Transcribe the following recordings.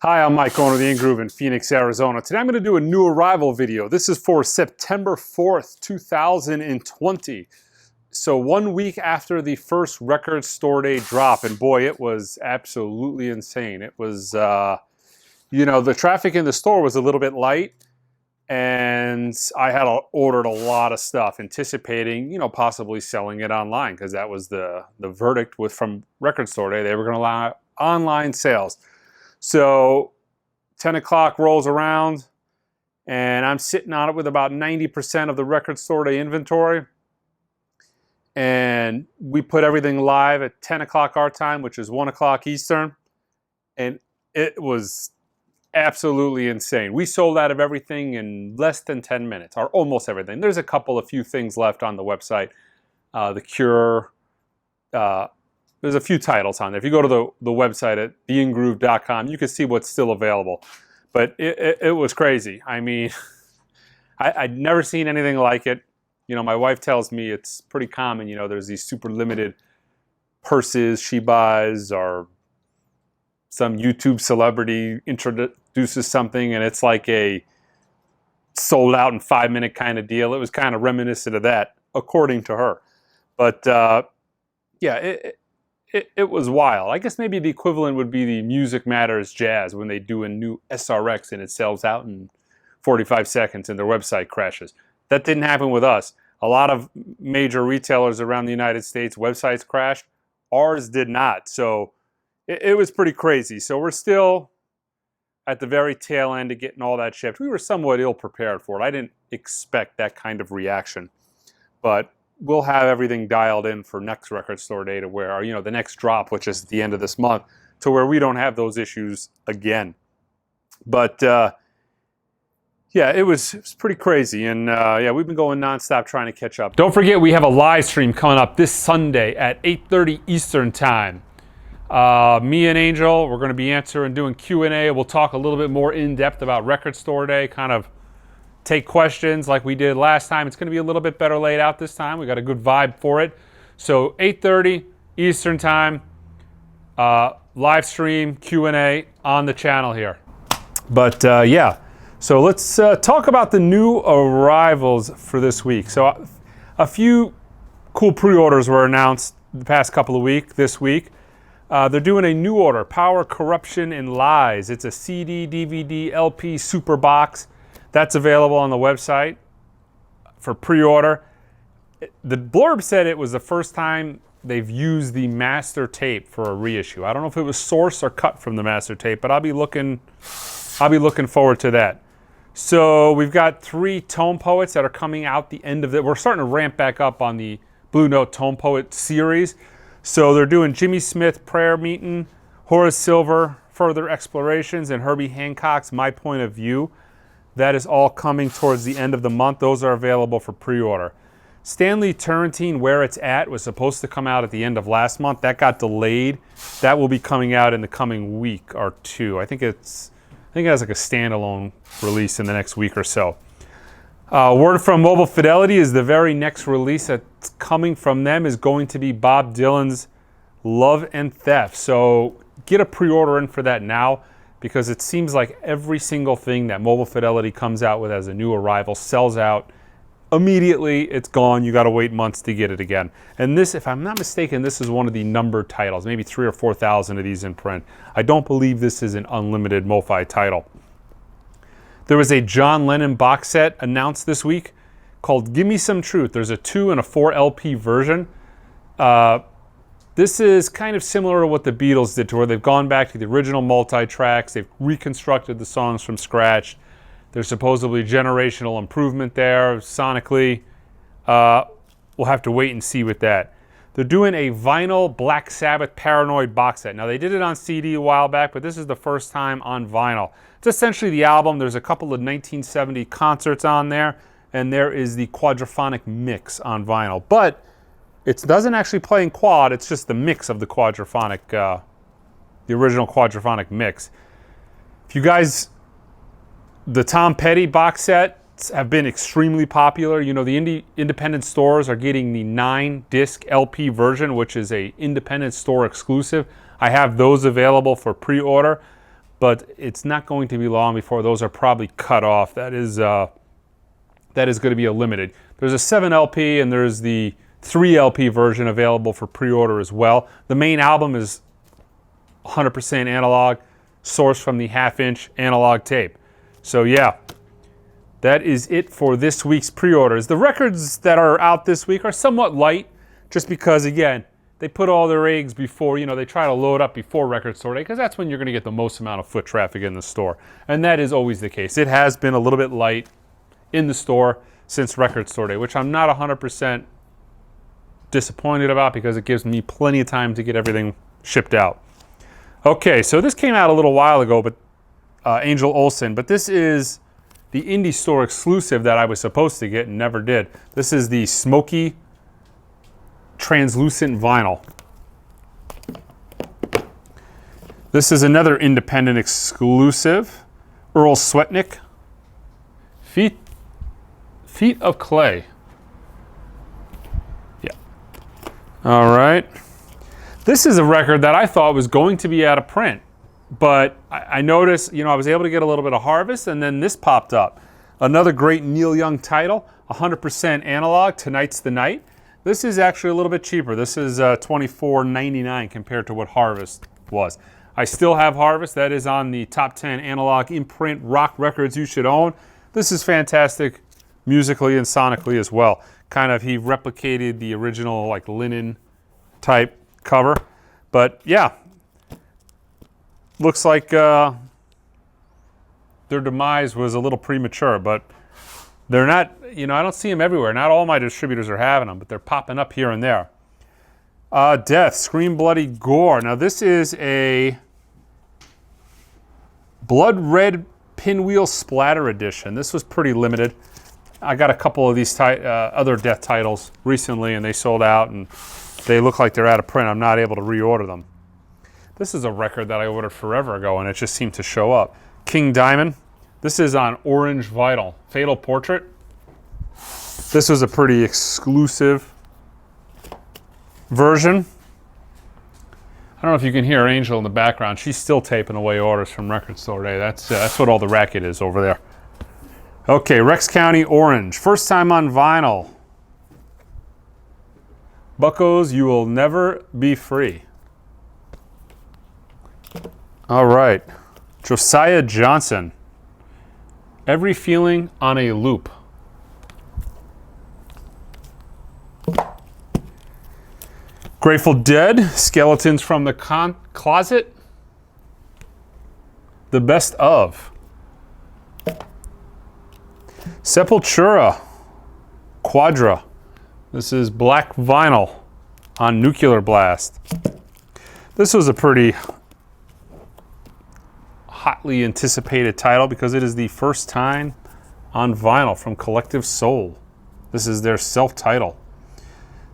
Hi, I'm Mike, owner of the In-Groove in Phoenix, Arizona. Today I'm going to do a new arrival video. This is for September 4th, 2020. So 1 week after the first record store day drop, and boy, it was absolutely insane. It was, the traffic in the store was a little bit light, and I had ordered a lot of stuff, anticipating, possibly selling it online, because that was the verdict from record store day. They were going to allow online sales. So 10 o'clock rolls around, and I'm sitting on it with about 90% of the record store day inventory. And we put everything live at 10 o'clock our time, which is 1 o'clock Eastern. And it was absolutely insane. We sold out of everything in less than 10 minutes, or almost everything. There's a few things left on the website. The Cure, there's a few titles on there. If you go to the website at theingroove.com, you can see what's still available. But it was crazy. I mean, I'd never seen anything like it. My wife tells me it's pretty common. There's these super limited purses she buys, or some YouTube celebrity introduces something, and it's like a sold out in 5-minute kind of deal. It was kind of reminiscent of that, according to her. But yeah, it was wild. I guess maybe the equivalent would be the Music Matters Jazz, when they do a new SRX and it sells out in 45 seconds and their website crashes. That didn't happen with us. A lot of major retailers around the United States, websites crashed. Ours did not. So it was pretty crazy. So we're still at the very tail end of getting all that shipped. We were somewhat ill prepared for it. I didn't expect that kind of reaction. But we'll have everything dialed in for next record store day, to where, the next drop, which is at the end of this month, to where we don't have those issues again. But yeah, it was pretty crazy. And yeah, we've been going nonstop trying to catch up. Don't forget, we have a live stream coming up this Sunday at 8:30 Eastern time. Me and Angel, we're going to be doing Q&A. We'll talk a little bit more in depth about record store day, kind of take questions like we did last time. It's going to be a little bit better laid out this time. We got a good vibe for it. So 8:30 Eastern time, live stream Q&A on the channel here. But yeah, so let's talk about the new arrivals for this week. So a few cool pre-orders were announced the past couple of weeks, this week. They're doing a new order, Power, Corruption, and Lies. It's a CD, DVD, LP super box. That's available on the website for pre-order. The blurb said it was the first time they've used the master tape for a reissue. I don't know if it was sourced or cut from the master tape, but I'll be looking forward to that. So we've got 3 Tone Poets that are coming out the end of it. We're starting to ramp back up on the Blue Note Tone Poet series. So they're doing Jimmy Smith, Prayer Meeting, Horace Silver, Further Explorations, and Herbie Hancock's My Point of View. That is all coming towards the end of the month. Those are available for pre-order. Stanley Turrentine, Where It's At, was supposed to come out at the end of last month. That got delayed. That will be coming out in the coming week or two. I think it has like a standalone release in the next week or so. Word from Mobile Fidelity is the very next release that's coming from them is going to be Bob Dylan's Love and Theft. So get a pre-order in for that now, because it seems like every single thing that Mobile Fidelity comes out with as a new arrival sells out immediately. It's gone. You got to wait months to get it again. And this, if I'm not mistaken, this is one of the numbered titles, maybe 3,000 or 4,000 of these in print. I don't believe this is an unlimited MoFi title. There was a John Lennon box set announced this week called Give Me Some Truth. There's a 2 and a 4 LP version. This is kind of similar to what the Beatles did, to where they've gone back to the original multi-tracks. They've reconstructed the songs from scratch. There's supposedly generational improvement there sonically. We'll have to wait and see with that. They're doing a vinyl Black Sabbath Paranoid box set. Now, they did it on CD a while back, but this is the first time on vinyl. It's essentially the album. There's a couple of 1970 concerts on there, and there is the quadraphonic mix on vinyl. But it doesn't actually play in quad. It's just the mix of the quadraphonic, the original quadraphonic mix. If you guys, the Tom Petty box sets have been extremely popular. The independent stores are getting the 9-disc LP version, which is a independent store exclusive. I have those available for pre-order. but it's not going to be long before those are probably cut off. That is going to be a limited. There's a 7 LP and there's the 3 LP version available for pre-order as well. The main album is 100% analog, sourced from the half-inch analog tape. So yeah, that is it for this week's pre-orders. The records that are out this week are somewhat light, just because, again, they put all their eggs before, they try to load up before Record Store Day, because that's when you're going to get the most amount of foot traffic in the store. And that is always the case. It has been a little bit light in the store since Record Store Day, which I'm not 100% disappointed about, because it gives me plenty of time to get everything shipped out. Okay, so this came out a little while ago, but Angel Olsen, but this is the indie store exclusive that I was supposed to get and never did. This is the Smoky Translucent Vinyl. This is another independent exclusive. Earl Sweatnick. Feet of Clay. Yeah. All right. This is a record that I thought was going to be out of print, but I noticed, I was able to get a little bit of Harvest, and then this popped up. Another great Neil Young title, 100% analog, Tonight's the Night. This is actually a little bit cheaper. This is $24.99 compared to what Harvest was. I still have Harvest. That is on the top 10 analog imprint rock records you should own. This is fantastic musically and sonically as well. Kind of, he replicated the original like Lennon type cover. But yeah, looks like their demise was a little premature, but they're not, I don't see them everywhere. Not all my distributors are having them, but they're popping up here and there. Death, Scream Bloody Gore. Now this is a Blood Red Pinwheel Splatter Edition. This was pretty limited. I got a couple of these other Death titles recently, and they sold out, and they look like they're out of print. I'm not able to reorder them. This is a record that I ordered forever ago, and it just seemed to show up. King Diamond. This is on orange vinyl. Fatal Portrait. This was a pretty exclusive version. I don't know if you can hear Angel in the background. She's still taping away orders from Record Store Day. That's what all the racket is over there. Okay, Rex County Orange. First time on vinyl. Buckos, You Will Never Be Free. All right. Josiah Johnson. Every Feeling on a Loop. Grateful Dead, Skeletons from the Closet. The Best Of. Sepultura, Quadra. This is black vinyl on Nuclear Blast. This was a pretty hotly anticipated title because it is the first time on vinyl from Collective Soul. This is their self-title.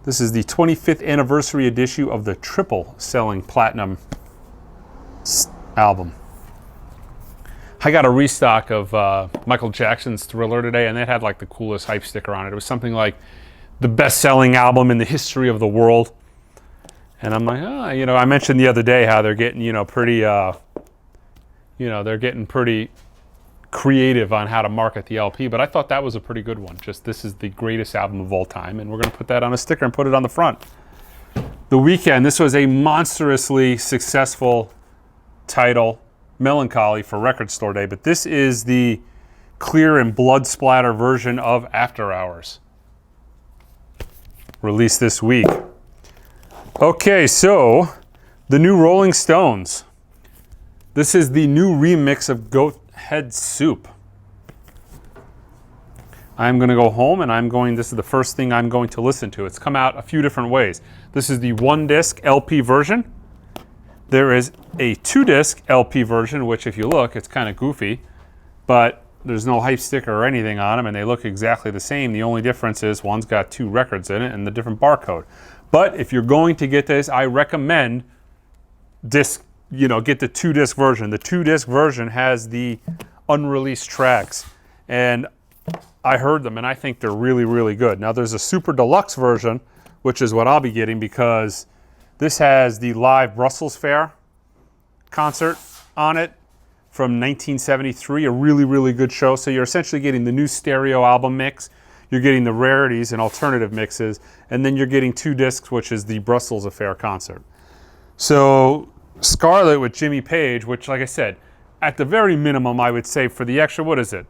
This is the 25th anniversary edition of the triple-selling platinum album. I got a restock of Michael Jackson's Thriller today, and it had like the coolest hype sticker on it. It was something like the best-selling album in the history of the world. And I'm like, I mentioned the other day how they're getting, pretty, they're getting pretty creative on how to market the LP, but I thought that was a pretty good one. Just, this is the greatest album of all time, and we're going to put that on a sticker and put it on the front. The Weeknd, this was a monstrously successful title, Melancholy, for Record Store Day, but this is the clear and blood splatter version of After Hours, released this week. Okay, so the new Rolling Stones. This is the new remix of Goat Head Soup. I'm going to go home and this is the first thing I'm going to listen to. It's come out a few different ways. This is the 1-disc LP version. There is a 2-disc LP version, which if you look, it's kind of goofy, but there's no hype sticker or anything on them, and they look exactly the same. The only difference is one's got 2 records in it and the different barcode. But if you're going to get this, I recommend get the 2-disc version. The 2-disc version has the unreleased tracks, and I heard them, and I think they're really, really good. Now, there's a super deluxe version, which is what I'll be getting because this has the live Brussels Fair concert on it, from 1973, a really, really good show. So you're essentially getting the new stereo album mix, you're getting the rarities and alternative mixes, and then you're getting 2 discs, which is the Brussels Affair concert. So Scarlet with Jimmy Page, which, like I said, at the very minimum, I would say for the extra, what is it?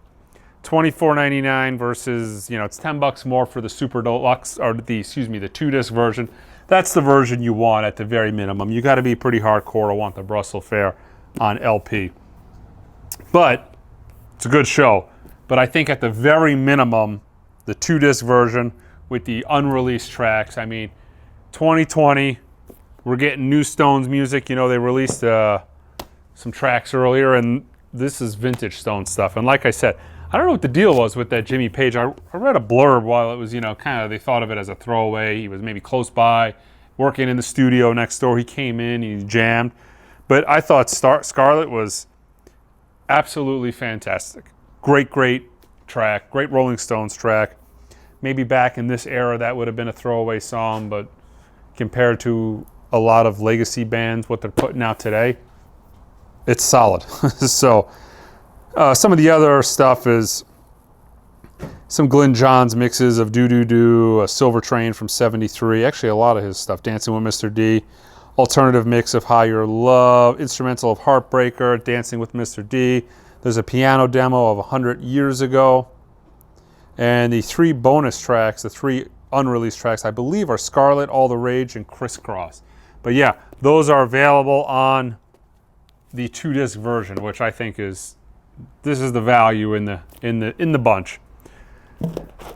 $24.99 versus, it's $10 more for the Super Deluxe, or the 2-disc version. That's the version you want at the very minimum. You got to be pretty hardcore to want the Brussels Affair on LP. But it's a good show. But I think at the very minimum, the 2-disc version with the unreleased tracks. 2020, we're getting new Stones music. They released some tracks earlier, and this is vintage Stones stuff. And like I said, I don't know what the deal was with that Jimmy Page. I read a blurb while it was, kind of, they thought of it as a throwaway. He was maybe close by, working in the studio next door. He came in, he jammed. But I thought Scarlet was absolutely fantastic. Great track, great Rolling Stones track. Maybe back in this era, that would have been a throwaway song, but compared to a lot of legacy bands, what they're putting out today, it's solid. So some of the other stuff is some Glyn Johns mixes of Do Do Do, a Silver Train from '73. Actually, a lot of his stuff. Dancing with Mr. D, alternative mix of Higher Love, instrumental of Heartbreaker, Dancing with Mr. D. There's a piano demo of 100 years ago. And the 3 bonus tracks, the 3 unreleased tracks, I believe are Scarlet, All the Rage, and Crisscross. But yeah, those are available on the 2-disc version, which I think this is the value in the bunch.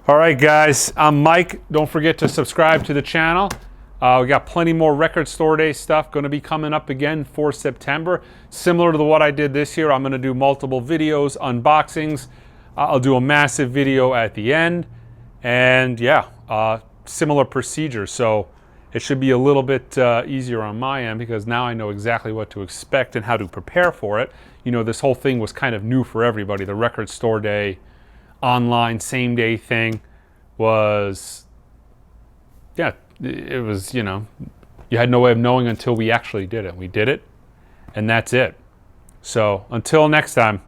All right, guys, I'm Mike. Don't forget to subscribe to the channel. We got plenty more Record Store Day stuff going to be coming up again for September. Similar to what I did this year, I'm going to do multiple videos, unboxings. I'll do a massive video at the end. And yeah, similar procedure. So it should be a little bit easier on my end because now I know exactly what to expect and how to prepare for it. This whole thing was kind of new for everybody. The Record Store Day online same day thing was, yeah, it was, you had no way of knowing until we actually did it. We did it, and that's it. So until next time.